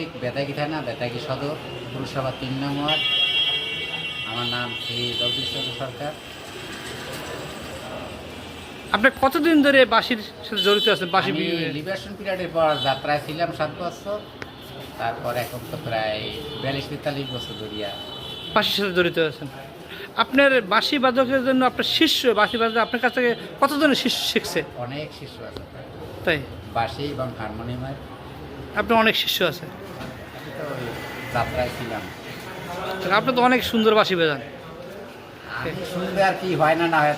District, Betagi থানা, বেতাগী সদর, পুরসভা 3 নং ওয়ার্ড। আমার নাম শ্রী জগদীশ সরকার। আপনি কতদিন ধরে বাঁশির সাথে জড়িত আছেন? বাঁশি আমি লিবারেশন পিরিয়ডের পর যাত্রায় ছিলাম 7 বছর, তারপর এখন তো প্রায় 42-43 বছর ধরিয়া বাঁশির সাথে জড়িত আছেন। আপনার বাঁশি বাদকের জন্য আপনার শিষ্য, বাঁশি বাদক আপনার কাছ থেকে কতজনের শিষ্য শিখছে? অনেক শিষ্য আছে, তাই বাঁশি এবং হারমোনিয়ামের। আপনার অনেক শিষ্য আছে। আমি তো ওই যাত্রায় ছিলাম। আপনি তো অনেক সুন্দর বাঁশি বাজান। আমি শুনতে আর কি হয় না না হয়